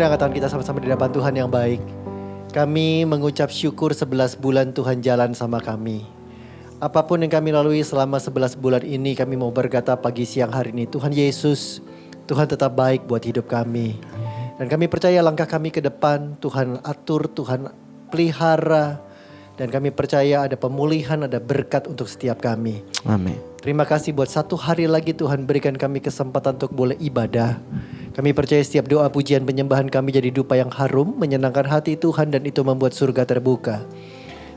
Mari angkat tangan kita sama-sama di hadapan Tuhan yang baik. Kami mengucap syukur 11 bulan Tuhan jalan sama kami. Apapun yang kami lalui selama 11 bulan ini, kami mau berkata pagi siang hari ini, Tuhan Yesus, Tuhan tetap baik buat hidup kami. Dan kami percaya langkah kami ke depan, Tuhan atur, Tuhan pelihara. Dan kami percaya ada pemulihan, ada berkat untuk setiap kami. Amin. Terima kasih buat satu hari lagi Tuhan berikan kami kesempatan untuk boleh ibadah. Kami percaya setiap doa pujian penyembahan kami jadi dupa yang harum, menyenangkan hati Tuhan dan itu membuat surga terbuka.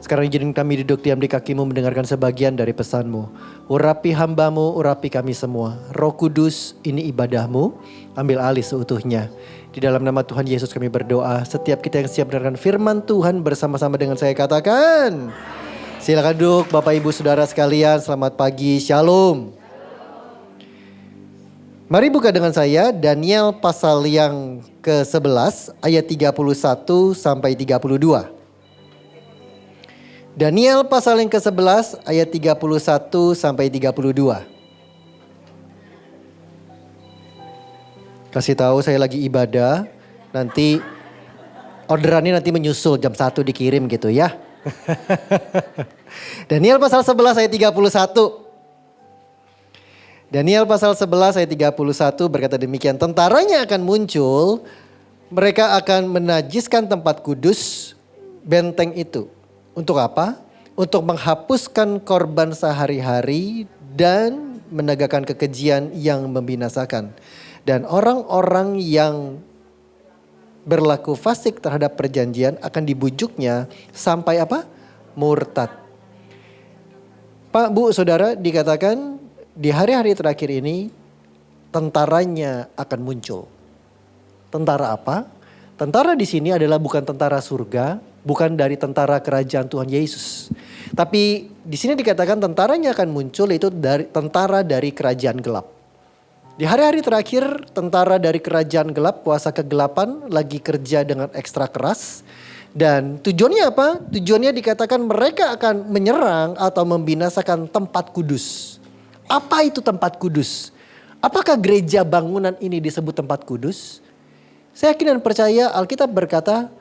Sekarang izinkan kami duduk diam di kaki-Mu mendengarkan sebagian dari pesan-Mu. Urapi hamba-Mu, urapi kami semua. Roh Kudus, ini ibadah-Mu, ambil alih seutuhnya. Di dalam nama Tuhan Yesus kami berdoa. Setiap kita yang siap mendengarkan firman Tuhan bersama-sama dengan saya katakan. Silakan duduk Bapak Ibu Saudara sekalian, selamat pagi, Shalom. Mari buka dengan saya Daniel pasal yang ke-11 ayat 31 sampai 32. Daniel pasal yang ke-11 ayat 31 sampai 32. Kasih tahu saya lagi ibadah, nanti orderannya nanti menyusul jam 1 dikirim gitu ya. Daniel pasal 11 ayat 31. Daniel pasal 11 ayat 31 berkata demikian. Tentaranya akan muncul, mereka akan menajiskan tempat kudus benteng itu. Untuk apa? Untuk menghapuskan korban sehari-hari dan menegakkan kekejian yang membinasakan. Dan orang-orang yang berlaku fasik terhadap perjanjian akan dibujuknya sampai apa? Murtad. Pak, Bu, Saudara, dikatakan di hari-hari terakhir ini tentaranya akan muncul. Tentara apa? Tentara di sini adalah bukan tentara surga, bukan dari tentara kerajaan Tuhan Yesus. Tapi di sini dikatakan tentaranya akan muncul itu dari tentara dari kerajaan gelap. Di hari-hari terakhir tentara dari kerajaan gelap, kuasa kegelapan lagi kerja dengan ekstra keras. Dan tujuannya apa? Tujuannya dikatakan mereka akan menyerang atau membinasakan tempat kudus. Apa itu tempat kudus? Apakah gereja bangunan ini disebut tempat kudus? Saya yakin dan percaya Alkitab berkata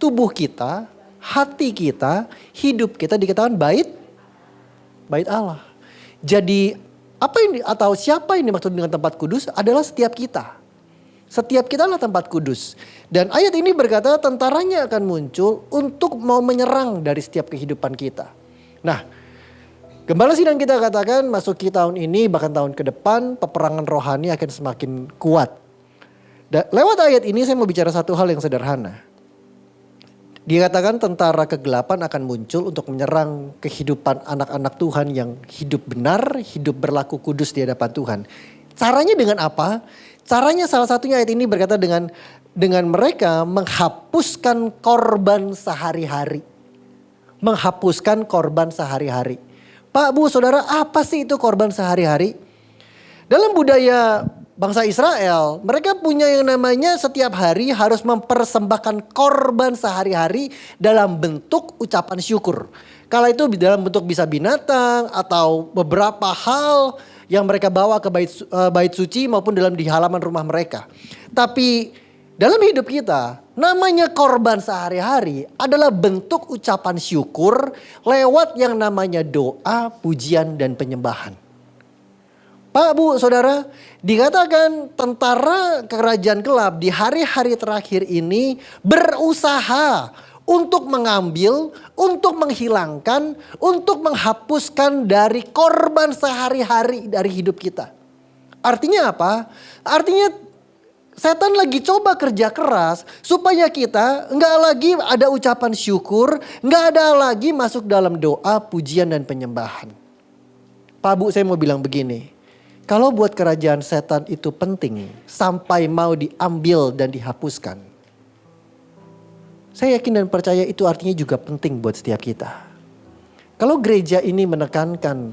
tubuh kita, hati kita, hidup kita dikatakan bait Allah. Jadi apa ini atau siapa yang dimaksud dengan tempat kudus adalah setiap kita. Setiap kita adalah tempat kudus. Dan ayat ini berkata tentaranya akan muncul untuk mau menyerang dari setiap kehidupan kita. Nah, Gembala Sidang kita katakan masuki tahun ini bahkan tahun ke depan peperangan rohani akan semakin kuat. Lewat ayat ini saya mau bicara satu hal yang sederhana. Dikatakan tentara kegelapan akan muncul untuk menyerang kehidupan anak-anak Tuhan yang hidup benar, hidup berlaku kudus di hadapan Tuhan. Caranya dengan apa? Caranya salah satunya ayat ini berkata dengan mereka menghapuskan korban sehari-hari. Menghapuskan korban sehari-hari. Pak, Bu, Saudara, apa sih itu korban sehari-hari? Dalam budaya bangsa Israel, mereka punya yang namanya setiap hari harus mempersembahkan korban sehari-hari dalam bentuk ucapan syukur. Kala itu dalam bentuk bisa binatang atau beberapa hal yang mereka bawa ke bait suci maupun di halaman rumah mereka. Tapi dalam hidup kita, namanya korban sehari-hari adalah bentuk ucapan syukur lewat yang namanya doa, pujian, dan penyembahan. Pak, Bu, Saudara, dikatakan tentara kerajaan gelap di hari-hari terakhir ini berusaha untuk mengambil, untuk menghilangkan, untuk menghapuskan dari korban sehari-hari dari hidup kita. Artinya apa? Artinya setan lagi coba kerja keras supaya kita nggak lagi ada ucapan syukur, nggak ada lagi masuk dalam doa, pujian, dan penyembahan. Pak, Bu, saya mau bilang begini. Kalau buat kerajaan setan itu penting sampai mau diambil dan dihapuskan. Saya yakin dan percaya itu artinya juga penting buat setiap kita. Kalau gereja ini menekankan,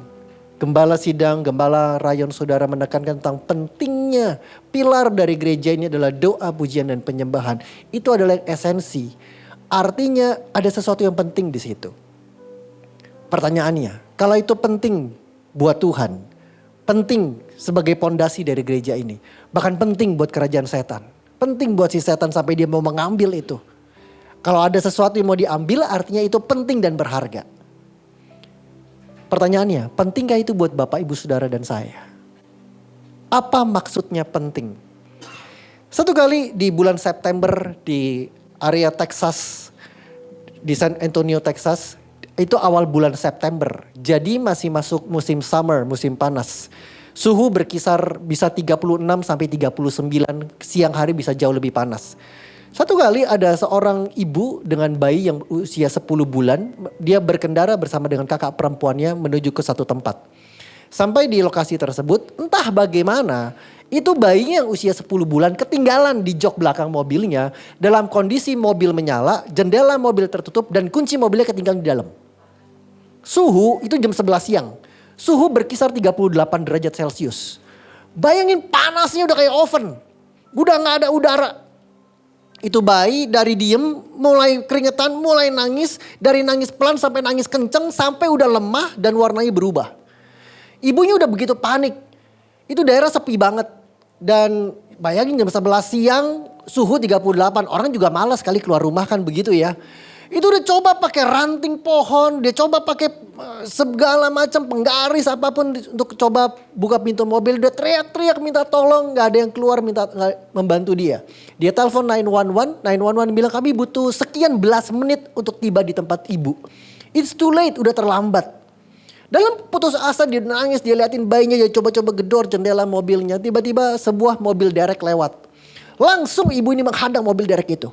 Gembala Sidang, Gembala Rayon Saudara menekankan tentang pentingnya pilar dari gereja ini adalah doa, pujian, dan penyembahan. Itu adalah esensi. Artinya ada sesuatu yang penting di situ. Pertanyaannya, kalau itu penting buat Tuhan, penting sebagai pondasi dari gereja ini, bahkan penting buat kerajaan setan, Penting buat si setan sampai dia mau mengambil itu. Kalau ada sesuatu yang mau diambil artinya itu penting dan berharga. Pertanyaannya, pentingkah itu buat Bapak, Ibu, Saudara, dan saya? Apa maksudnya penting? Satu kali di bulan September di area Texas, di San Antonio, Texas, itu awal bulan September. Jadi masih masuk musim summer, musim panas. Suhu berkisar bisa 36 sampai 39, siang hari bisa jauh lebih panas. Satu kali ada seorang ibu dengan bayi yang usia 10 bulan. Dia berkendara bersama dengan kakak perempuannya menuju ke satu tempat. Sampai di lokasi tersebut, entah bagaimana, itu bayinya yang usia 10 bulan ketinggalan di jok belakang mobilnya. Dalam kondisi mobil menyala, jendela mobil tertutup dan kunci mobilnya ketinggalan di dalam. Suhu itu jam 11 siang. Suhu berkisar 38 derajat Celcius. Bayangin panasnya udah kayak oven. Udah gak ada udara. Itu bayi dari diem mulai keringetan, mulai nangis. Dari nangis pelan sampai nangis kenceng sampai udah lemah dan warnanya berubah. Ibunya udah begitu panik. Itu daerah sepi banget. Dan bayangin jam 11 siang suhu 38. Orang juga malas kali keluar rumah kan begitu ya. Itu udah coba pakai ranting pohon, dia coba pakai segala macam penggaris apapun untuk coba buka pintu mobil. Dia teriak-teriak minta tolong, nggak ada yang keluar membantu dia. Dia telepon 911, 911 bilang kami butuh sekian belas menit untuk tiba di tempat ibu. It's too late, udah terlambat. Dalam putus asa dia nangis, dia liatin bayinya, dia coba-coba gedor jendela mobilnya. Tiba-tiba sebuah mobil derek lewat. Langsung ibu ini menghadang mobil derek itu.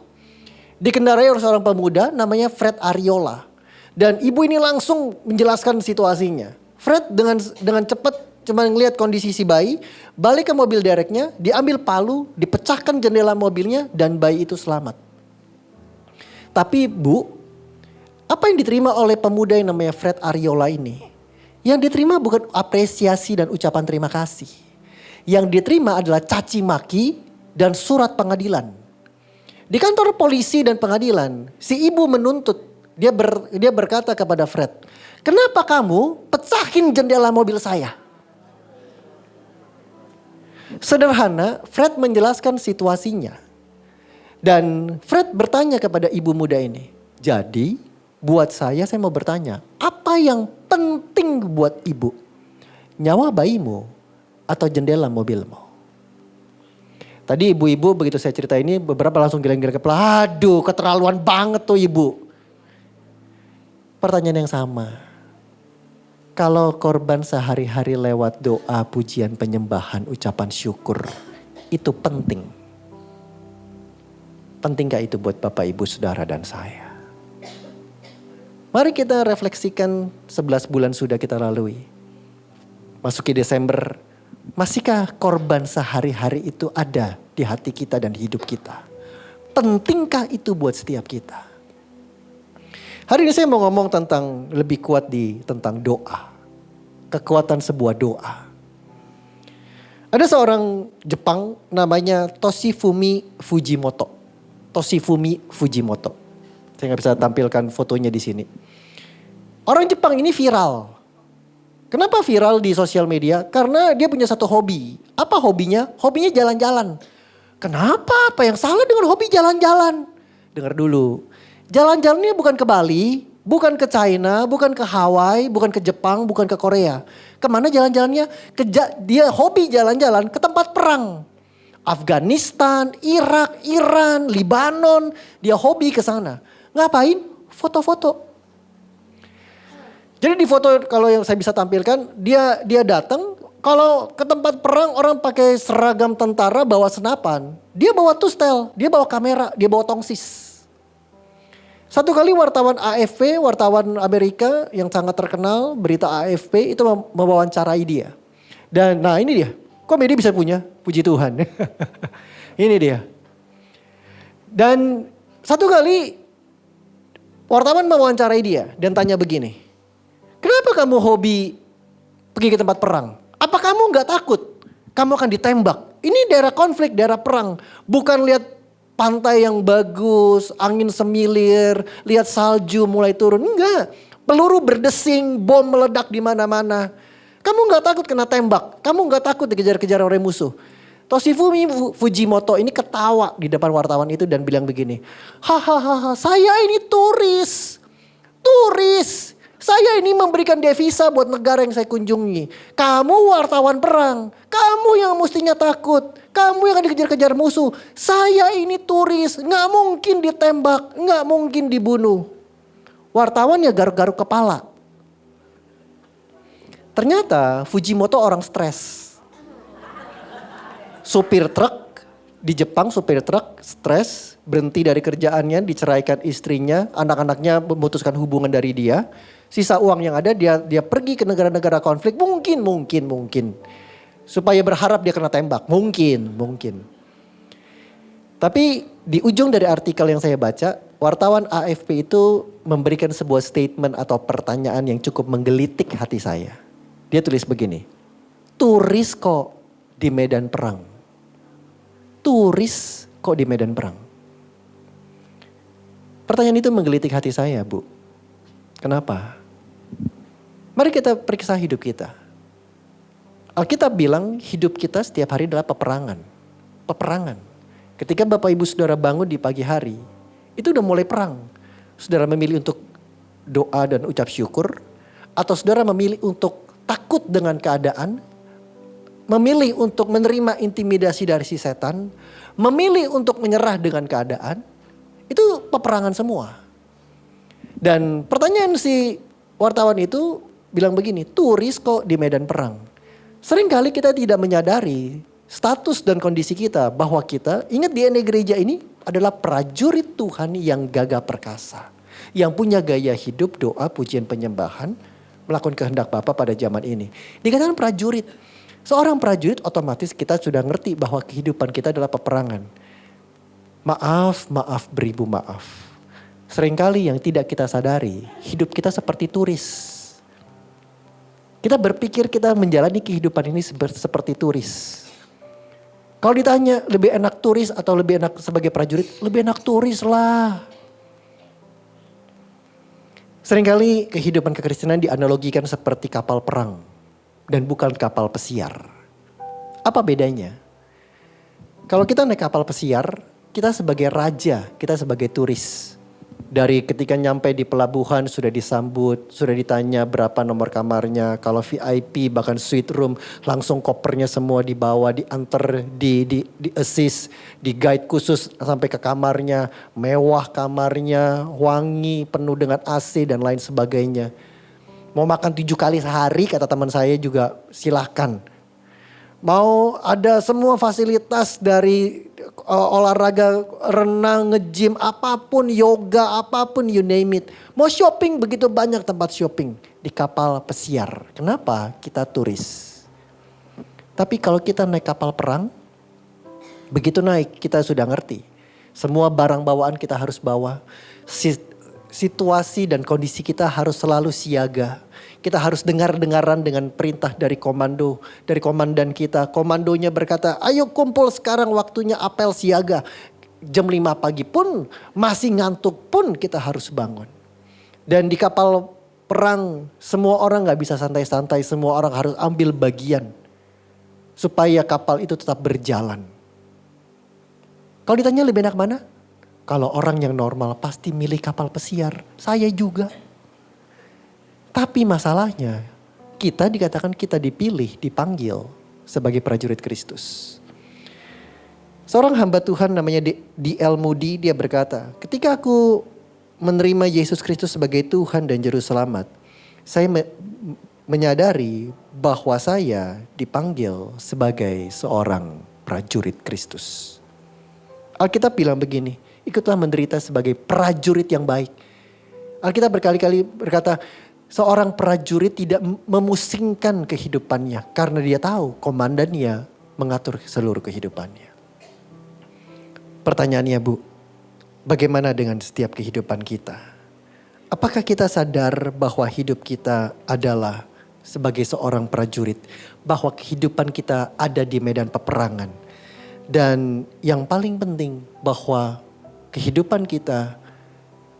Dikendarai oleh seorang pemuda namanya Fred Ariola. Dan ibu ini langsung menjelaskan situasinya. Fred dengan cepat cuma ngelihat kondisi si bayi. Balik ke mobil dereknya, diambil palu, dipecahkan jendela mobilnya dan bayi itu selamat. Tapi Bu, apa yang diterima oleh pemuda yang namanya Fred Ariola ini? Yang diterima bukan apresiasi dan ucapan terima kasih. Yang diterima adalah caci maki dan surat pengadilan. Di kantor polisi dan pengadilan, si ibu menuntut. Dia berkata kepada Fred, kenapa kamu pecahin jendela mobil saya? Sederhana, Fred menjelaskan situasinya. Dan Fred bertanya kepada ibu muda ini. Jadi, buat saya mau bertanya, apa yang penting buat ibu? Nyawa bayimu atau jendela mobilmu? Tadi ibu-ibu begitu saya cerita ini beberapa langsung geleng-geleng kepala. Aduh keterlaluan banget tuh ibu. Pertanyaan yang sama. Kalau korban sehari-hari lewat doa, pujian, penyembahan, ucapan syukur. Itu penting. Pentingkah itu buat Bapak, Ibu, Saudara dan saya? Mari kita refleksikan 11 bulan sudah kita lalui. Masuki Desember. Masihkah korban sehari-hari itu ada di hati kita dan di hidup kita? Pentingkah itu buat setiap kita? Hari ini saya mau ngomong tentang lebih kuat tentang doa. Kekuatan sebuah doa. Ada seorang Jepang namanya Toshifumi Fujimoto. Toshifumi Fujimoto. Saya nggak bisa tampilkan fotonya di sini. Orang Jepang ini viral. Kenapa viral di sosial media? Karena dia punya satu hobi. Apa hobinya? Hobinya jalan-jalan. Kenapa? Apa yang salah dengan hobi jalan-jalan? Dengar dulu. Jalan-jalannya bukan ke Bali, bukan ke China, bukan ke Hawaii, bukan ke Jepang, bukan ke Korea. Kemana jalan-jalannya? Dia hobi jalan-jalan ke tempat perang. Afghanistan, Irak, Iran, Libanon. Dia hobi ke sana. Ngapain? Foto-foto. Jadi di foto kalau yang saya bisa tampilkan, dia datang, kalau ke tempat perang orang pakai seragam tentara bawa senapan. Dia bawa tustel, dia bawa kamera, dia bawa tongsis. Satu kali wartawan AFP, wartawan Amerika yang sangat terkenal, berita AFP itu mewawancarai dia. Dan nah ini dia, kok media bisa punya? Puji Tuhan. Ini dia. Dan satu kali wartawan mewawancarai dia dan tanya begini. Kenapa kamu hobi pergi ke tempat perang? Apa kamu gak takut? Kamu akan ditembak. Ini daerah konflik, daerah perang. Bukan lihat pantai yang bagus, angin semilir, lihat salju mulai turun. Enggak. Peluru berdesing, bom meledak di mana-mana. Kamu gak takut kena tembak. Kamu gak takut dikejar-kejar oleh musuh. Toshifumi Fujimoto ini ketawa di depan wartawan itu dan bilang begini. Hahaha, saya ini turis. Saya ini memberikan devisa buat negara yang saya kunjungi. Kamu wartawan perang. Kamu yang mestinya takut. Kamu yang akan dikejar-kejar musuh. Saya ini turis. Gak mungkin ditembak. Gak mungkin dibunuh. Wartawan ya garuk-garuk kepala. Ternyata Fujimoto orang stres. Supir truk di Jepang, supir truk stres, berhenti dari kerjaannya, diceraikan istrinya, anak-anaknya memutuskan hubungan dari dia. Sisa uang yang ada dia pergi ke negara-negara konflik, mungkin. Supaya berharap dia kena tembak, mungkin. Tapi di ujung dari artikel yang saya baca, wartawan AFP itu memberikan sebuah statement atau pertanyaan yang cukup menggelitik hati saya. Dia tulis begini, turis kok di medan perang. Turis kok di medan perang? Pertanyaan itu menggelitik hati saya, Bu. Kenapa? Mari kita periksa hidup kita. Alkitab bilang hidup kita setiap hari adalah peperangan. Peperangan. Ketika Bapak Ibu Saudara bangun di pagi hari, itu udah mulai perang. Saudara memilih untuk doa dan ucap syukur, atau saudara memilih untuk takut dengan keadaan, memilih untuk menerima intimidasi dari si setan, memilih untuk menyerah dengan keadaan, itu peperangan semua. Dan pertanyaan si wartawan itu bilang begini, turis kok di medan perang? Seringkali kita tidak menyadari status dan kondisi kita bahwa kita, ingat DNA gereja ini adalah prajurit Tuhan yang gagah perkasa. Yang punya gaya hidup, doa, pujian, penyembahan, melakukan kehendak Bapa pada zaman ini. Dikatakan prajurit. Seorang prajurit otomatis kita sudah ngerti bahwa kehidupan kita adalah peperangan. Maaf beribu maaf. Seringkali yang tidak kita sadari, hidup kita seperti turis. Kita berpikir kita menjalani kehidupan ini seperti turis. Kalau ditanya lebih enak turis atau lebih enak sebagai prajurit, lebih enak turis lah. Seringkali kehidupan kekristenan dianalogikan seperti kapal perang dan bukan kapal pesiar. Apa bedanya? Kalau kita naik kapal pesiar, kita sebagai raja, kita sebagai turis. Dari ketika nyampe di pelabuhan sudah disambut, sudah ditanya berapa nomor kamarnya. Kalau VIP bahkan suite room, langsung kopernya semua dibawa, diantar, di assist, di guide khusus sampai ke kamarnya. Mewah kamarnya, wangi, penuh dengan AC dan lain sebagainya. Mau makan 7 kali sehari kata teman saya juga silahkan. Mau ada semua fasilitas dari olahraga, renang, nge-gym, apapun, yoga, apapun, you name it. Mau shopping begitu banyak tempat shopping di kapal pesiar. Kenapa? Kita turis. Tapi kalau kita naik kapal perang, begitu naik kita sudah ngerti. Semua barang bawaan kita harus bawa. Situasi dan kondisi kita harus selalu siaga. Kita harus dengar-dengaran dengan perintah dari komando, dari komandan kita. Komandonya berkata, ayo kumpul sekarang waktunya apel siaga. Jam 5 pagi pun, masih ngantuk pun kita harus bangun. Dan di kapal perang, semua orang gak bisa santai-santai. Semua orang harus ambil bagian. Supaya kapal itu tetap berjalan. Kalau ditanya lebih enak mana? Kalau orang yang normal pasti milih kapal pesiar. Saya juga. Tapi masalahnya kita dikatakan kita dipilih, dipanggil sebagai prajurit Kristus. Seorang hamba Tuhan namanya D.L. Moody, dia berkata, ketika aku menerima Yesus Kristus sebagai Tuhan dan Juru Selamat, saya menyadari bahwa saya dipanggil sebagai seorang prajurit Kristus. Alkitab bilang begini, ikutlah menderita sebagai prajurit yang baik. Alkitab berkali-kali berkata, seorang prajurit tidak memusingkan kehidupannya karena dia tahu komandannya mengatur seluruh kehidupannya. Pertanyaannya Bu, bagaimana dengan setiap kehidupan kita? Apakah kita sadar bahwa hidup kita adalah sebagai seorang prajurit, bahwa kehidupan kita ada di medan peperangan? Dan yang paling penting bahwa kehidupan kita,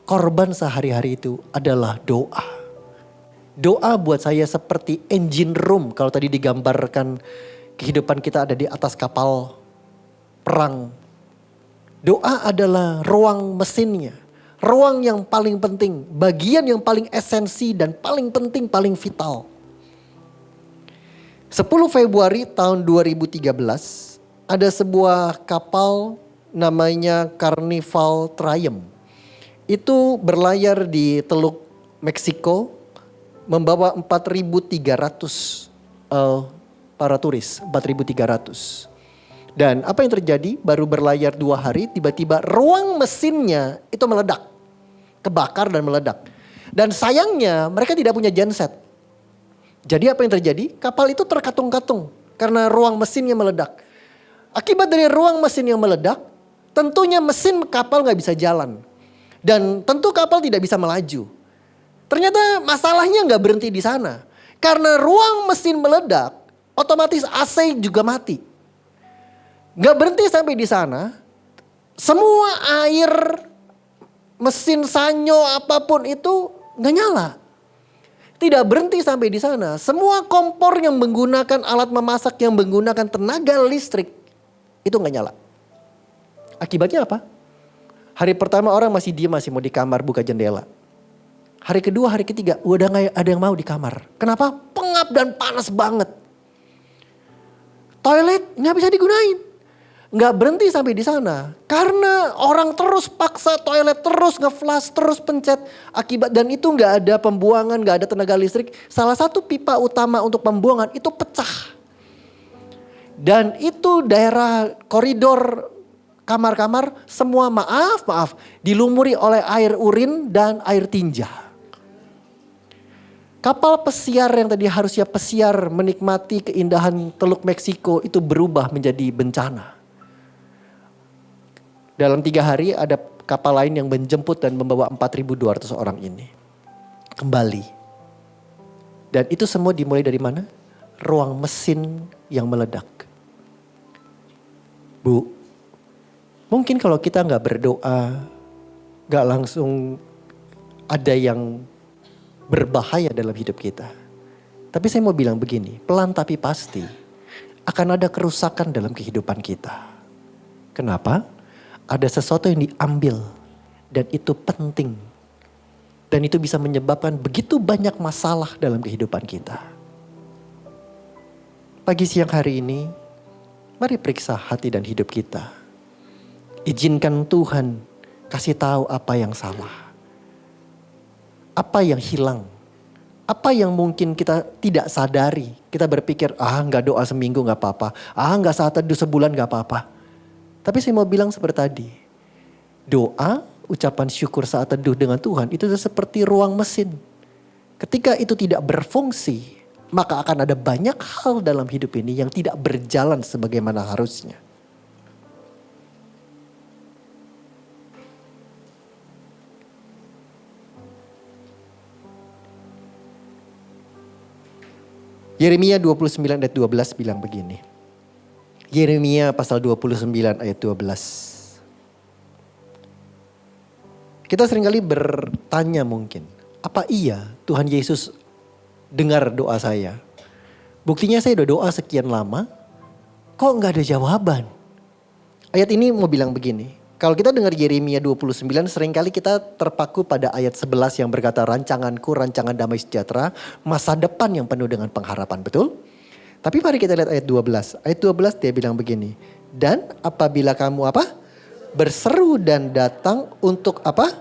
korban sehari-hari itu adalah doa. Doa buat saya seperti engine room. Kalau tadi digambarkan kehidupan kita ada di atas kapal perang. Doa adalah ruang mesinnya. Ruang yang paling penting. Bagian yang paling esensi dan paling penting, paling vital. 10 Februari tahun 2013 ada sebuah kapal namanya Carnival Triumph. Itu berlayar di Teluk Meksiko membawa 4.300 para turis, 4.300. Dan apa yang terjadi? Baru berlayar 2 hari, tiba-tiba ruang mesinnya itu meledak. Kebakar dan meledak. Dan sayangnya mereka tidak punya genset. Jadi apa yang terjadi? Kapal itu terkatung-katung karena ruang mesinnya meledak. Akibat dari ruang mesin yang meledak, tentunya mesin kapal gak bisa jalan. Dan tentu kapal tidak bisa melaju. Ternyata masalahnya gak berhenti di sana. Karena ruang mesin meledak, otomatis AC juga mati. Gak berhenti sampai di sana, semua air, mesin sanyo apapun itu gak nyala. Tidak berhenti sampai di sana, semua kompor yang menggunakan alat memasak yang menggunakan tenaga listrik itu gak nyala. Akibatnya apa? Hari pertama orang masih diam, masih mau di kamar buka jendela. Hari kedua, hari ketiga udah gak ada yang mau di kamar. Kenapa? Pengap dan panas banget. Toilet gak bisa digunain. Gak berhenti sampai di sana. Karena orang terus paksa toilet, terus nge-flush, terus pencet. Akibat dan itu gak ada pembuangan, gak ada tenaga listrik. Salah satu pipa utama untuk pembuangan itu pecah. Dan itu daerah koridor kamar-kamar semua maaf dilumuri oleh air urin dan air tinja. Kapal pesiar yang tadi harusnya pesiar menikmati keindahan Teluk Meksiko itu berubah menjadi bencana. Dalam 3 hari ada kapal lain yang menjemput dan membawa 4.200 orang ini kembali. Dan itu semua dimulai dari mana? Ruang mesin yang meledak. Bu, mungkin kalau kita gak berdoa, gak langsung ada yang berbahaya dalam hidup kita. Tapi saya mau bilang begini, pelan tapi pasti akan ada kerusakan dalam kehidupan kita. Kenapa? Ada sesuatu yang diambil dan itu penting. Dan itu bisa menyebabkan begitu banyak masalah dalam kehidupan kita. Pagi siang hari ini, mari periksa hati dan hidup kita. Izinkan Tuhan kasih tahu apa yang salah. Apa yang hilang. Apa yang mungkin kita tidak sadari. Kita berpikir, gak doa seminggu gak apa-apa. Gak saat teduh sebulan gak apa-apa. Tapi saya mau bilang seperti tadi. Doa, ucapan syukur saat teduh dengan Tuhan itu seperti ruang mesin. Ketika itu tidak berfungsi, maka akan ada banyak hal dalam hidup ini yang tidak berjalan sebagaimana harusnya. Yeremia 29 ayat 12 bilang begini. Yeremia pasal 29 ayat 12. Kita seringkali bertanya mungkin, apa iya Tuhan Yesus dengar doa saya? Buktinya saya udah doa sekian lama, kok gak ada jawaban? Ayat ini mau bilang begini, kalau kita dengar Yeremia 29 seringkali kita terpaku pada ayat 11 yang berkata rancanganku, rancangan damai sejahtera, masa depan yang penuh dengan pengharapan, betul? Tapi mari kita lihat ayat 12. Ayat 12 dia bilang begini. Dan apabila kamu apa? Berseru dan datang untuk apa?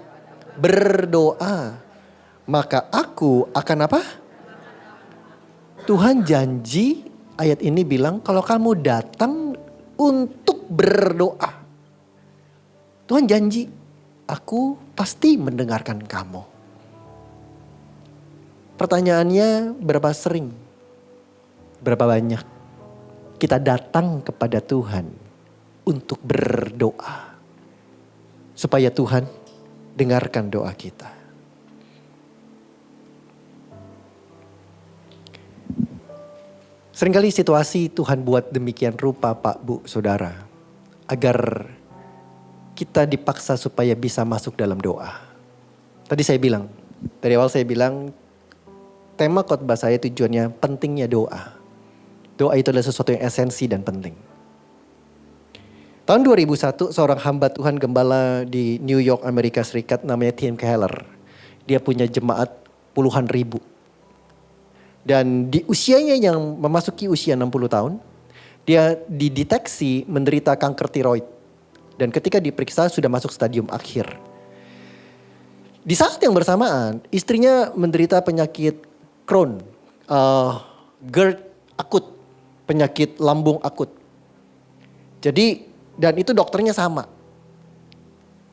Berdoa. Maka aku akan apa? Tuhan janji ayat ini bilang kalau kamu datang untuk berdoa. Tuhan janji aku pasti mendengarkan kamu. Pertanyaannya berapa sering? Berapa banyak kita datang kepada Tuhan untuk berdoa. Supaya Tuhan dengarkan doa kita. Seringkali situasi Tuhan buat demikian rupa Pak, Bu, Saudara. Agar kita dipaksa supaya bisa masuk dalam doa. Tadi saya bilang, dari awal saya bilang tema khotbah saya tujuannya pentingnya doa. Doa itu adalah sesuatu yang esensi dan penting. Tahun 2001 seorang hamba Tuhan gembala di New York, Amerika Serikat namanya Tim Keller. Dia punya jemaat puluhan ribu. Dan di usianya yang memasuki usia 60 tahun, dia dideteksi menderita kanker tiroid. Dan ketika diperiksa sudah masuk stadium akhir. Di saat yang bersamaan, istrinya menderita penyakit Crohn, GERD akut, penyakit lambung akut. Jadi, dan itu dokternya sama.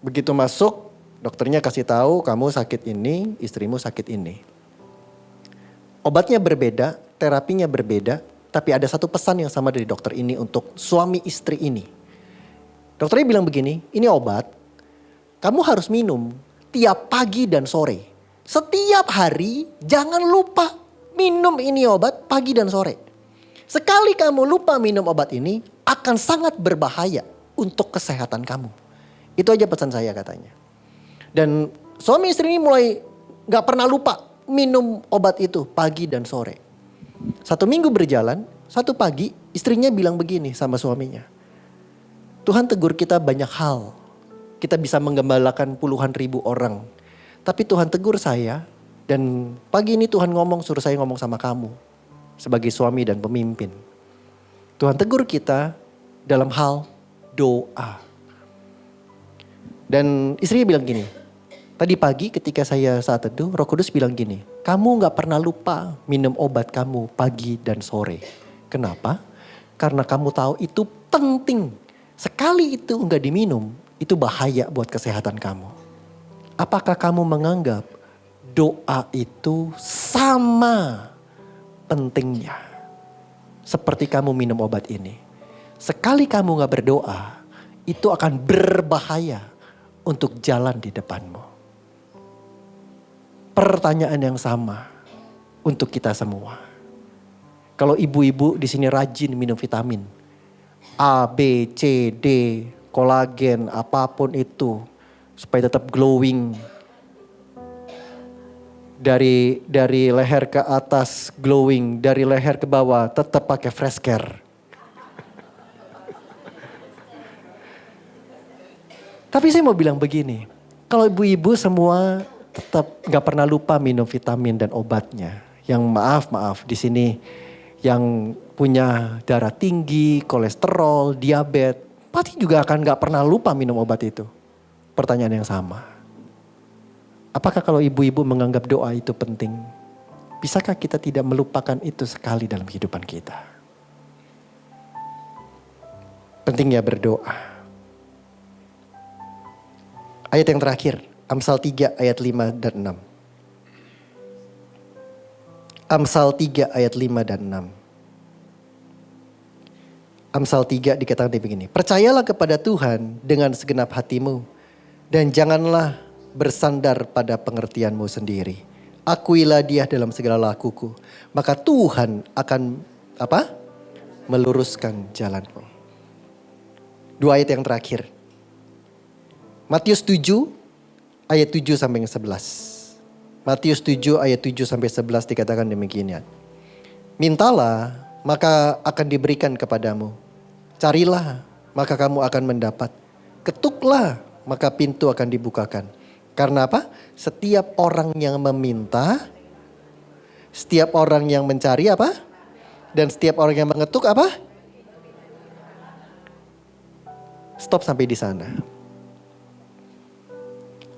Begitu masuk, dokternya kasih tahu kamu sakit ini, istrimu sakit ini. Obatnya berbeda, terapinya berbeda, tapi ada satu pesan yang sama dari dokter ini untuk suami istri ini. Dokternya bilang begini, ini obat, kamu harus minum tiap pagi dan sore. Setiap hari jangan lupa minum ini obat pagi dan sore. Sekali kamu lupa minum obat ini akan sangat berbahaya untuk kesehatan kamu. Itu aja pesan saya katanya. Dan suami istri ini mulai gak pernah lupa minum obat itu pagi dan sore. 1 minggu berjalan, satu pagi istrinya bilang begini sama suaminya. Tuhan tegur kita banyak hal. Kita bisa menggembalakan puluhan ribu orang. Tapi Tuhan tegur saya dan pagi ini Tuhan suruh saya ngomong sama kamu. Sebagai suami dan pemimpin. Tuhan tegur kita dalam hal doa. Dan istrinya bilang gini. Tadi pagi ketika saya saat teduh, Roh Kudus bilang gini. Kamu gak pernah lupa minum obat kamu pagi dan sore. Kenapa? Karena kamu tahu itu penting. Sekali itu gak diminum, itu bahaya buat kesehatan kamu. Apakah kamu menganggap doa itu sama pentingnya seperti kamu minum obat ini? Sekali kamu gak berdoa, itu akan berbahaya untuk jalan di depanmu. Pertanyaan yang sama untuk kita semua. Kalau ibu-ibu di sini rajin minum vitamin A, B, C, D, kolagen, apapun itu supaya tetap glowing. Dari leher ke atas glowing, dari leher ke bawah tetap pakai fresh care. Tapi saya mau bilang begini, kalau ibu-ibu semua tetap gak pernah lupa minum vitamin dan obatnya. Yang maaf di sini yang punya darah tinggi, kolesterol, diabetes, pasti juga akan gak pernah lupa minum obat itu. Pertanyaan yang sama. Apakah kalau ibu-ibu menganggap doa itu penting, bisakah kita tidak melupakan itu sekali dalam kehidupan kita? Pentingnya berdoa. Ayat yang terakhir, Amsal 3 ayat 5 dan 6. Amsal 3 ayat 5 dan 6. Amsal 3 dikatakan begini. Percayalah kepada Tuhan dengan segenap hatimu. Dan janganlah bersandar pada pengertianmu sendiri. Akuilah dia dalam segala lakuku. Maka Tuhan akan meluruskan jalanmu. 2 ayat yang terakhir. Matius 7 ayat 7 sampai 11. Matius 7 ayat 7 sampai 11 dikatakan demikian. Mintalah maka akan diberikan kepadamu. Carilah maka kamu akan mendapat. Ketuklah maka pintu akan dibukakan. Karena apa? Setiap orang yang meminta, setiap orang yang mencari apa? Dan setiap orang yang mengetuk apa? Stop sampai di sana.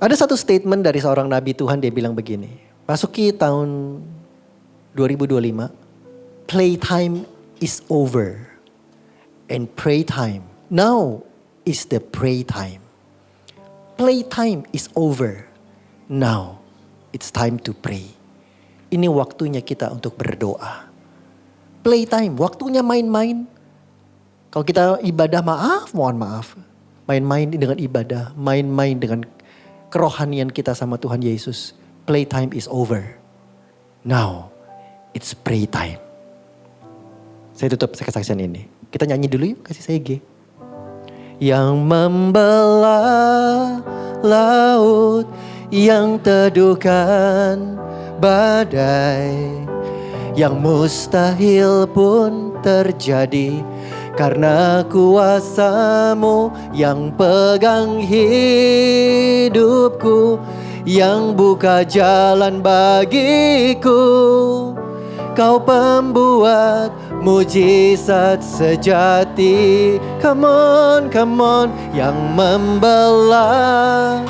Ada satu statement dari seorang nabi Tuhan, dia bilang begini. Masuki tahun 2025, playtime is over and pray time. Now is the pray time. Playtime is over. Now it's time to pray. Ini waktunya kita untuk berdoa. Playtime, waktunya main-main. Kalau kita ibadah mohon maaf. Main-main dengan ibadah, main-main dengan kerohanian kita sama Tuhan Yesus. Playtime is over. Now, it's pray time. Saya tutup kesaksian ini. Kita nyanyi dulu yuk, kasih saya G. Yang membelah laut, yang teduhkan badai, yang mustahil pun terjadi. Karena kuasa-Mu yang pegang hidupku, yang buka jalan bagiku. Kau pembuat mujizat sejati. Come on, yang membelah,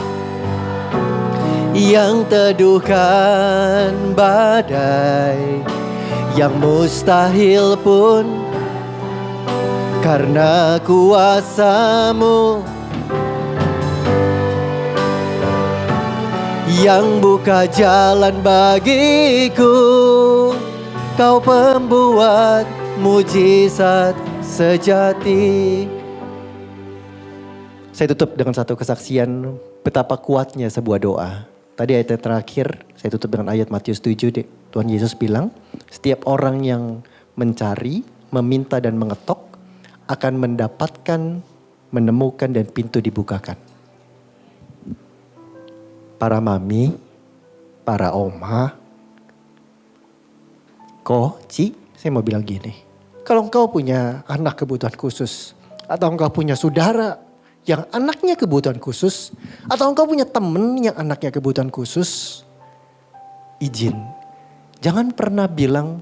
yang teduhkan badai, yang mustahil pun karena kuasa-Mu, yang buka jalan bagiku. Kau pembuat mujizat sejati. Saya tutup dengan satu kesaksian betapa kuatnya sebuah doa. Tadi ayat terakhir, saya tutup dengan ayat Matius 7. Tuhan Yesus bilang, setiap orang yang mencari, meminta dan mengetok akan mendapatkan, menemukan dan pintu dibukakan. Para mami, para oma, Ci, saya mau bilang gini. Kalau engkau punya anak kebutuhan khusus, atau engkau punya saudara yang anaknya kebutuhan khusus, atau engkau punya teman yang anaknya kebutuhan khusus, izin. Jangan pernah bilang,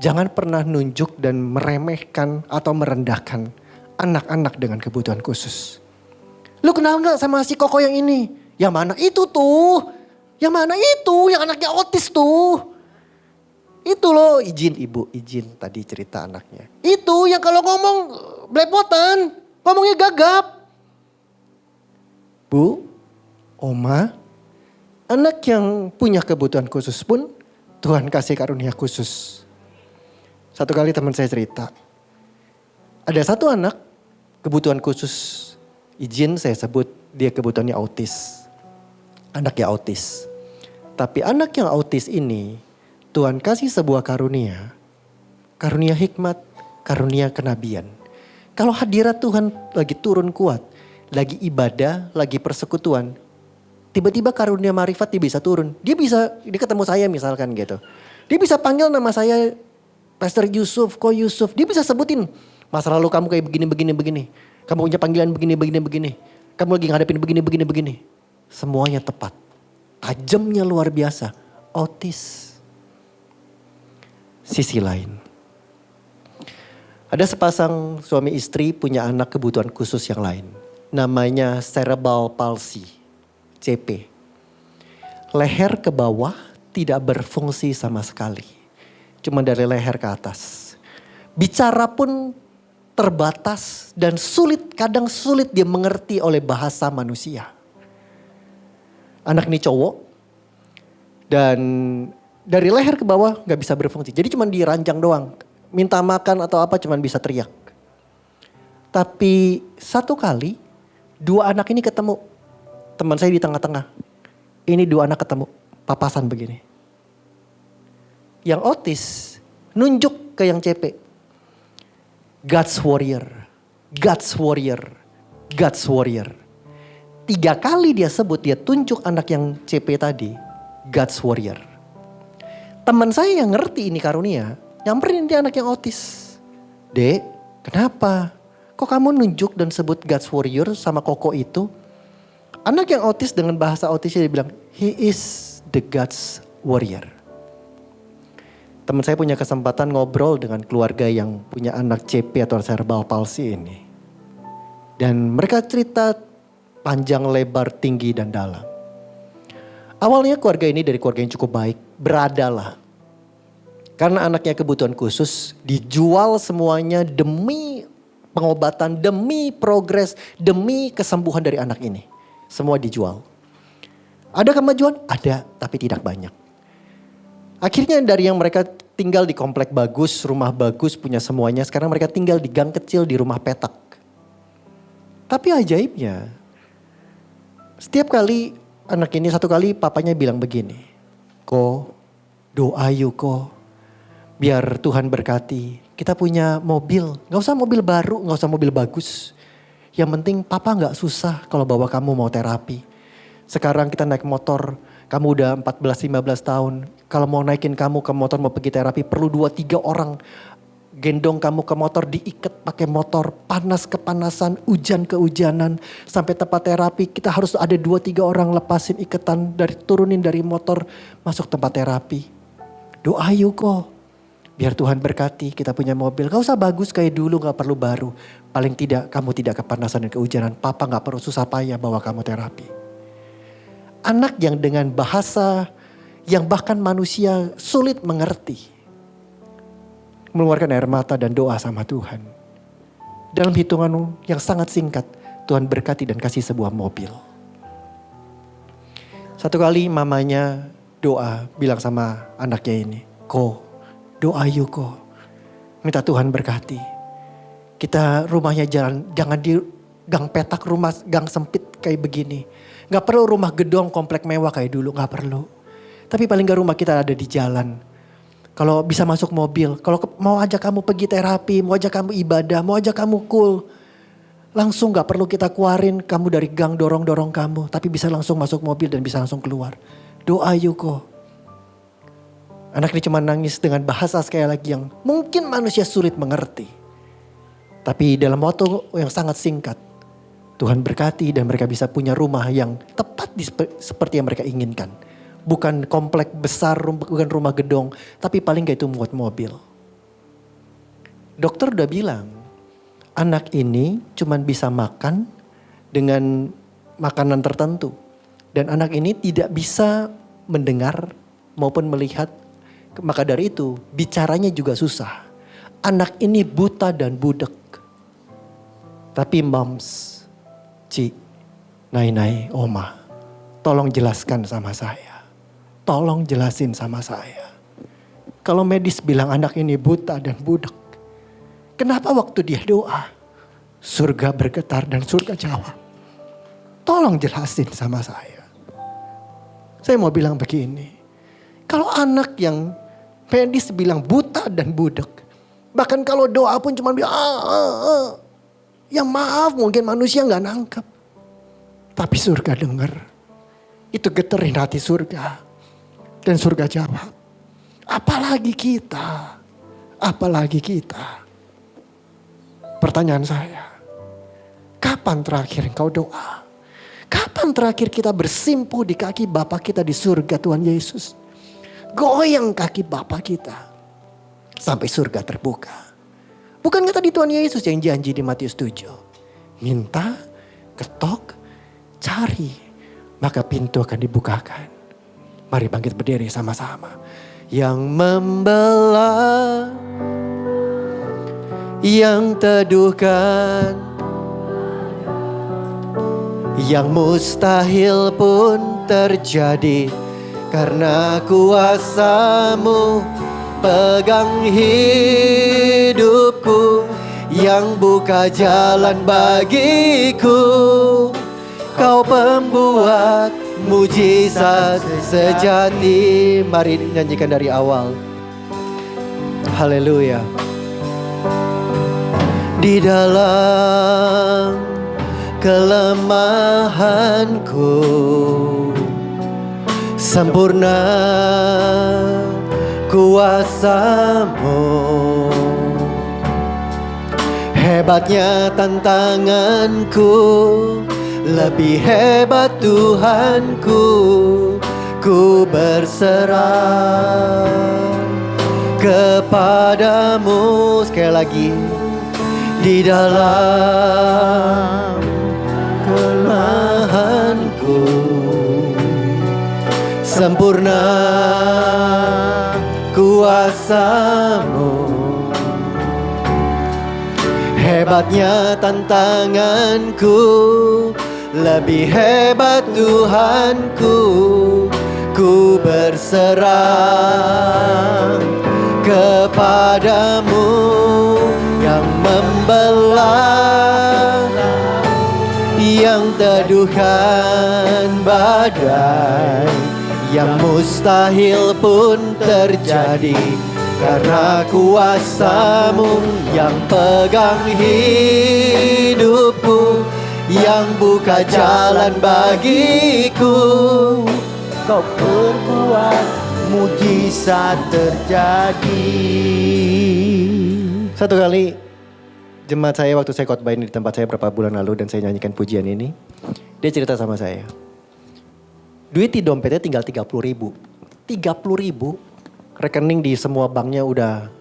jangan pernah nunjuk dan meremehkan atau merendahkan anak-anak dengan kebutuhan khusus. Lu kenal gak sama si Koko yang ini? Yang mana itu tuh? Yang mana itu? Yang anaknya otis tuh. Itu loh, izin ibu, izin tadi cerita anaknya. Itu yang kalau ngomong belepotan, ngomongnya gagap. Bu, oma, anak yang punya kebutuhan khusus pun Tuhan kasih karunia khusus. Satu kali teman saya cerita, ada satu anak kebutuhan khusus, izin saya sebut dia kebutuhannya autis. Anaknya autis. Tapi anak yang autis ini Tuhan kasih sebuah karunia. Karunia hikmat, karunia kenabian. Kalau hadirat Tuhan lagi turun kuat, lagi ibadah, lagi persekutuan, tiba-tiba karunia marifat dia bisa turun. Dia ketemu saya misalkan gitu. Dia bisa panggil nama saya Pastor Yusuf, Ko Yusuf. Dia bisa sebutin, masa lalu kamu kayak begini. Kamu punya panggilan begini. Kamu lagi ngadepin begini. Semuanya tepat. Tajamnya luar biasa. Autis. Sisi lain. Ada sepasang suami istri punya anak kebutuhan khusus yang lain. Namanya cerebral palsy, CP. Leher ke bawah tidak berfungsi sama sekali. Cuma dari leher ke atas. Bicara pun terbatas dan kadang sulit dia mengerti oleh bahasa manusia. Anak ini cowok dan dari leher ke bawah gak bisa berfungsi. Jadi cuma diranjang doang. Minta makan atau apa cuma bisa teriak. Tapi satu kali dua anak ini ketemu. Teman saya di tengah-tengah. Ini dua anak ketemu. Papasan begini. Yang otis nunjuk ke yang CP. God's warrior. 3 kali dia sebut, dia tunjuk anak yang CP tadi. God's warrior. Teman saya yang ngerti ini karunia, nyamperin dia anak yang autis. Dek, kenapa? Kok kamu nunjuk dan sebut God's warrior sama Koko itu? Anak yang autis dengan bahasa autisnya dia bilang, he is the God's warrior. Teman saya punya kesempatan ngobrol dengan keluarga yang punya anak CP atau cerebral palsy ini. Dan mereka cerita panjang, lebar, tinggi dan dalam. Awalnya keluarga ini dari keluarga yang cukup baik, beradalah. Karena anaknya kebutuhan khusus, dijual semuanya demi pengobatan, demi progres, demi kesembuhan dari anak ini. Semua dijual. Ada kemajuan? Ada, tapi tidak banyak. Akhirnya dari yang mereka tinggal di komplek bagus, rumah bagus, punya semuanya. Sekarang mereka tinggal di gang kecil di rumah petak. Tapi ajaibnya, setiap kali anak ini satu kali papanya bilang begini. Ko, doa yuk ko. Biar Tuhan berkati. Kita punya mobil. Gak usah mobil baru, gak usah mobil bagus. Yang penting papa gak susah kalau bawa kamu mau terapi. Sekarang kita naik motor. Kamu udah 14-15 tahun. Kalau mau naikin kamu ke motor mau pergi terapi perlu 2-3 orang. gendong kamu ke motor, diikat pakai motor, panas kepanasan, hujan kehujanan, sampai tempat terapi kita harus ada 2-3 orang lepasin ikatan, turunin dari motor masuk tempat terapi. Doa yuk kok, biar Tuhan berkati kita punya mobil. Gak usah bagus kayak dulu, gak perlu baru. Paling tidak kamu tidak kepanasan dan kehujanan, papa gak perlu susah payah bawa kamu terapi. Anak yang dengan bahasa yang bahkan manusia sulit mengerti, mengeluarkan air mata dan doa sama Tuhan. Dalam hitungan yang sangat singkat, Tuhan berkati dan kasih sebuah mobil. Satu kali mamanya doa, bilang sama anaknya ini, Ko, doa yuk Ko. Minta Tuhan berkati. Kita rumahnya jangan di gang petak, rumah gang sempit kayak begini. Gak perlu rumah gedong komplek mewah kayak dulu, gak perlu. Tapi paling gak rumah kita ada di jalan. Kalau bisa masuk mobil, kalau mau ajak kamu pergi terapi, mau ajak kamu ibadah, mau ajak kamu cool. Langsung gak perlu kita keluarin kamu dari gang dorong-dorong kamu. Tapi bisa langsung masuk mobil dan bisa langsung keluar. Doa yuk kok. Anak ini cuma nangis dengan bahasa sekali lagi yang mungkin manusia sulit mengerti. Tapi dalam waktu yang sangat singkat, Tuhan berkati dan mereka bisa punya rumah yang tepat seperti yang mereka inginkan. Bukan komplek besar, bukan rumah gedong, tapi paling gak itu muat mobil. Dokter udah bilang, anak ini cuman bisa makan dengan makanan tertentu. Dan anak ini tidak bisa mendengar maupun melihat. Maka dari itu, bicaranya juga susah. Anak ini buta dan budek. Tapi moms, Ci, Nai, Oma, tolong jelaskan sama saya. Tolong jelasin sama saya. Kalau medis bilang anak ini buta dan budak, kenapa waktu dia doa, surga bergetar dan surga jawab? Tolong jelasin sama saya. Saya mau bilang begini, kalau anak yang medis bilang buta dan budak, bahkan kalau doa pun cuma bilang, yang maaf mungkin manusia gak nangkep. Tapi surga dengar, itu geterin hati surga. Dan surga jawab, apalagi kita. Pertanyaan saya, kapan terakhir engkau doa? Kapan terakhir kita bersimpuh di kaki Bapa kita di surga Tuhan Yesus? Goyang kaki Bapa kita sampai surga terbuka. Bukankah tadi Tuhan Yesus yang janji di Matius 7? Minta, ketok, cari, maka pintu akan dibukakan. Mari bangkit berdiri sama-sama. Yang membelah, yang teduhkan, yang mustahil pun terjadi. Karena kuasa-Mu pegang hidupku, yang buka jalan bagiku. Kau pembuat mujizat sejati. Mari nyanyikan dari awal. Haleluya. Di dalam kelemahanku, sempurna kuasa-Mu. Hebatnya tantanganku, lebih hebat Tuhanku. Ku berserah kepadamu. Sekali lagi. Di dalam kelemahanku, sempurna kuasa-Mu. Hebatnya tantanganku, lebih hebat Tuhanku. Ku berserah kepadamu, yang membelah, yang teduhkan badai, yang mustahil pun terjadi. Karena kuasa-Mu yang pegang hidupku, yang buka jalan bagiku. Kau berbuat mujizat terjadi. Satu kali jemaat saya waktu saya khotbah ini di tempat saya beberapa bulan lalu dan saya nyanyikan pujian ini. Dia cerita sama saya. Duit di dompetnya tinggal 30 ribu. 30 ribu. Rekening di semua banknya udah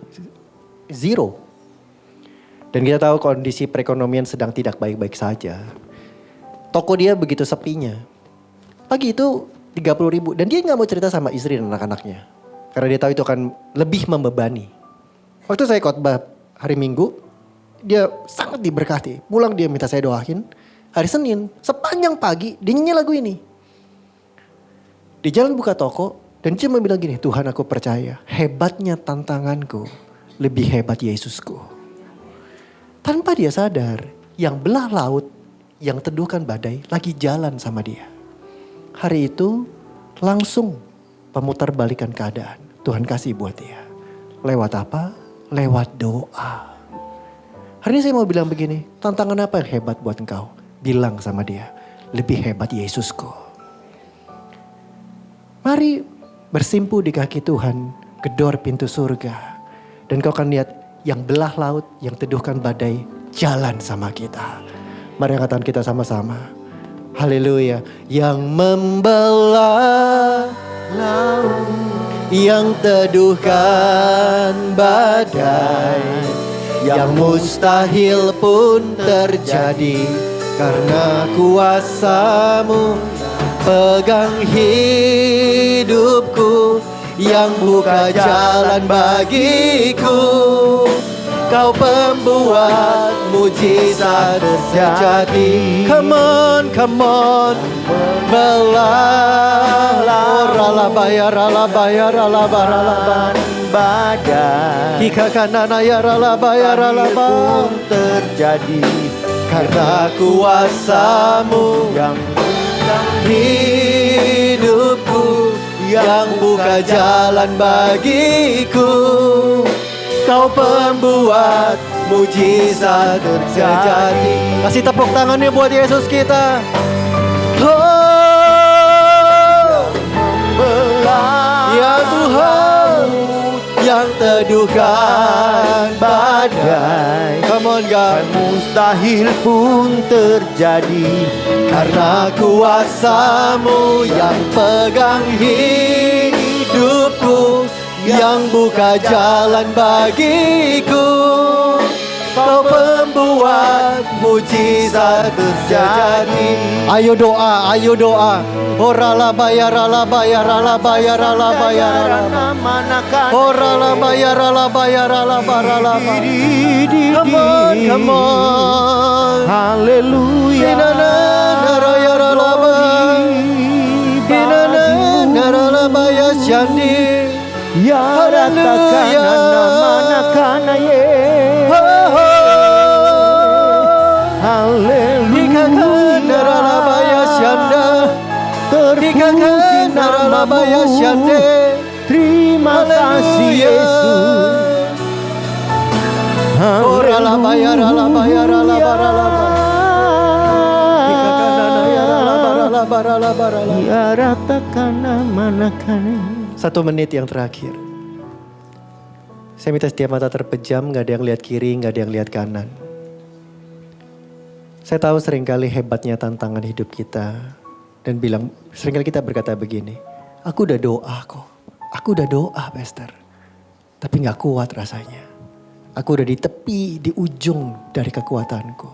zero. Dan kita tahu kondisi perekonomian sedang tidak baik-baik saja. Toko dia begitu sepinya. Pagi itu 30 ribu. Dan dia gak mau cerita sama istri dan anak-anaknya. Karena dia tahu itu akan lebih membebani. Waktu saya khotbah hari Minggu. Dia sangat diberkati. Pulang dia minta saya doain. Hari Senin sepanjang pagi dia nyanyi lagu ini. Di jalan buka toko. Dan dia cuma bilang gini. Tuhan aku percaya. Hebatnya tantanganku. Lebih hebat Yesusku. Tanpa dia sadar. Yang belah laut. Yang teduhkan badai. Lagi jalan sama dia. Hari itu langsung pemutarbalikan keadaan. Tuhan kasih buat dia. Lewat apa? Lewat doa. Hari ini saya mau bilang begini. Tantangan apa yang hebat buat engkau? Bilang sama dia. Lebih hebat Yesusku. Mari bersimpu di kaki Tuhan. Gedor pintu surga. Dan kau akan lihat yang belah laut. Yang teduhkan badai. Jalan sama kita. Mari angkat tangan kita sama-sama. Haleluya. Yang membelah laut, yang teduhkan badai, yang mustahil pun terjadi karena kuasa-Mu. Pegang hidupku, yang buka jalan bagiku. Kau pembuat mujizat terjadi. Come on, come on. Belah ralabaya ralabaya ralaban badai. Hika kanana ya ralabaya ralaba terjadi karena kuasa-Mu yang hidupku, yang buka jalan bagiku. Kau pembuat mujizat terjadi. Kasih tepuk tangannya buat Yesus kita. Oh, ya Tuhan, yang teduhkan badai. Come on God. Mustahil pun terjadi karena kuasa-Mu yang pegang hidupku, yang buka jalan bagiku. Kau pembuat mujizat terjadi. Ayo doa, ayo doa. Oh ralabaya ralabaya ralabaya ralabaya ralabaya. Oh ralabaya ralabaya ralabaya ralabaya. Come on, come on. Haleluya. Inana naraya ralabaya. Inana naralabaya syandi. Ya ratakan mana ye. Haleluya. Naralabaya syanda. Terpuji namamu. Terima kasih Yesus. Haleluya. Ralabaya ralabaya ralabaya ralabaya. Ya ratakan mana. 1 menit yang terakhir. Saya minta setiap mata terpejam, gak ada yang lihat kiri, gak ada yang lihat kanan. Saya tahu seringkali hebatnya tantangan hidup kita. Dan seringkali kita berkata begini, aku udah doa kok. Aku udah doa Pastor. Tapi gak kuat rasanya. Aku udah di tepi, di ujung dari kekuatanku.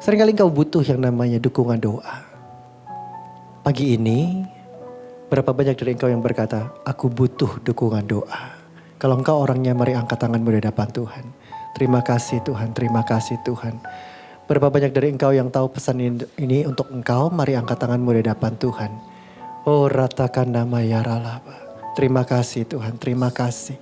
Seringkali engkau butuh yang namanya dukungan doa. Pagi ini, berapa banyak dari engkau yang berkata, aku butuh dukungan doa. Kalau engkau orangnya, mari angkat tanganmu di hadapan Tuhan. Terima kasih Tuhan, terima kasih Tuhan. Berapa banyak dari engkau yang tahu pesan ini untuk engkau, mari angkat tanganmu di hadapan Tuhan. Oh ratakan nama ya ralaba. Terima kasih Tuhan, terima kasih.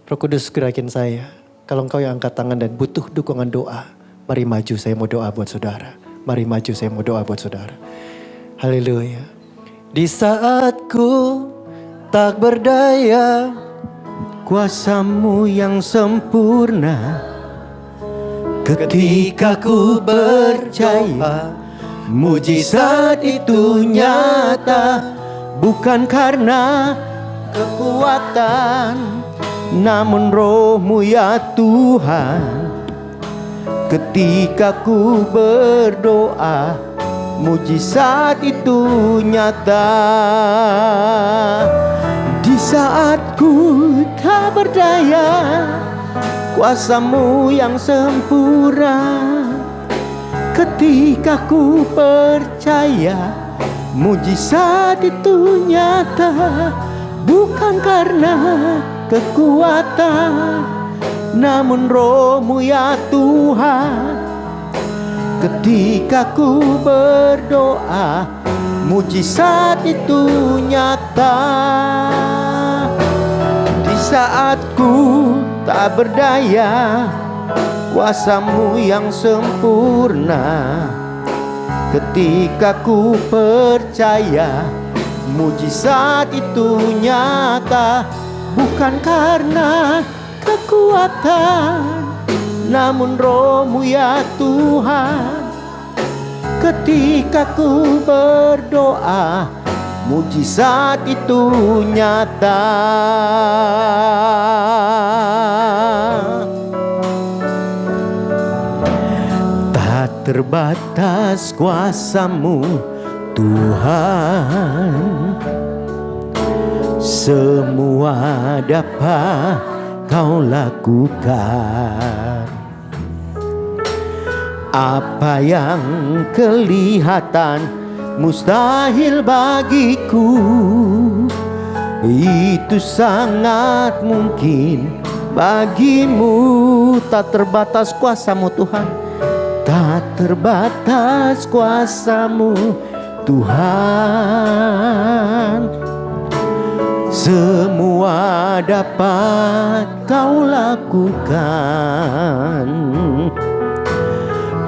Roh Kudus gerakin saya. Kalau engkau yang angkat tangan dan butuh dukungan doa, mari maju, saya mau doa buat saudara. Mari maju, saya mau doa buat saudara. Haleluya. Di saatku tak berdaya, kuasa-Mu yang sempurna. Ketika ku percaya, mujizat itu nyata. Bukan karena kekuatan, namun Roh-Mu ya Tuhan, ketika ku berdoa, mujizat itu nyata. Di saat ku tak berdaya, kuasa-Mu yang sempurna, ketika ku percaya, mujizat itu nyata. Bukan karena kekuatan, namun Roh-Mu ya Tuhan, ketika ku berdoa, mujizat itu nyata. Di saat ku tak berdaya, kuasa-Mu yang sempurna, ketika ku percaya, mujizat itu nyata. Bukan karena kekuatan, namun Roh-Mu ya Tuhan, ketika ku berdoa, mujizat itu nyata. Tak terbatas kuasa-Mu Tuhan, semua dapat Kau lakukan. Apa yang kelihatan mustahil bagiku, itu sangat mungkin bagimu. Tak terbatas kuasa-Mu Tuhan, tak terbatas kuasa-Mu Tuhan, semua dapat Kau lakukan.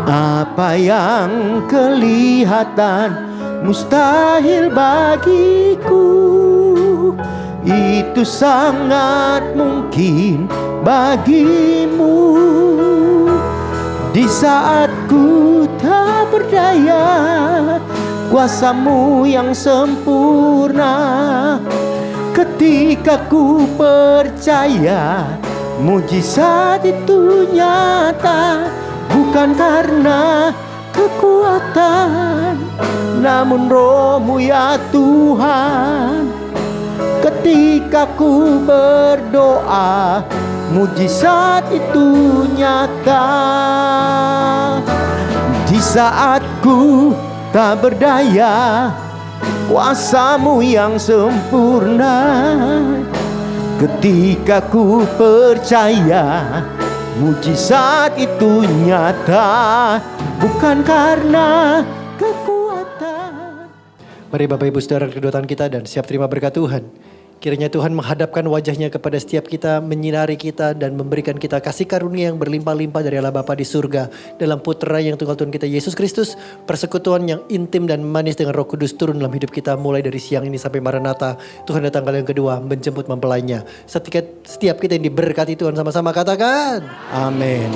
Apa yang kelihatan mustahil bagiku, itu sangat mungkin bagimu. Di saat ku tak berdaya, kuasa-Mu yang sempurna, ketika ku percaya, mujizat itu nyata. Bukan karena kekuatan, namun Roh-Mu ya Tuhan, ketika ku berdoa, mujizat itu nyata. Di saat ku tak berdaya, kuasa-Mu yang sempurna, ketika ku percaya, mujizat itu nyata. Bukan karena kekuatan. Mari Bapak Ibu Saudara kedaulatan kita dan siap terima berkat Tuhan. Kiranya Tuhan menghadapkan wajahnya kepada setiap kita, menyinari kita dan memberikan kita kasih karunia yang berlimpah-limpah dari Allah Bapa di surga. Dalam Putra yang tunggal Tuhan kita Yesus Kristus, persekutuan yang intim dan manis dengan Roh Kudus turun dalam hidup kita mulai dari siang ini sampai Maranatha. Tuhan datang kali yang kedua menjemput mempelainya. Setiap kita yang diberkati Tuhan, sama-sama katakan amin.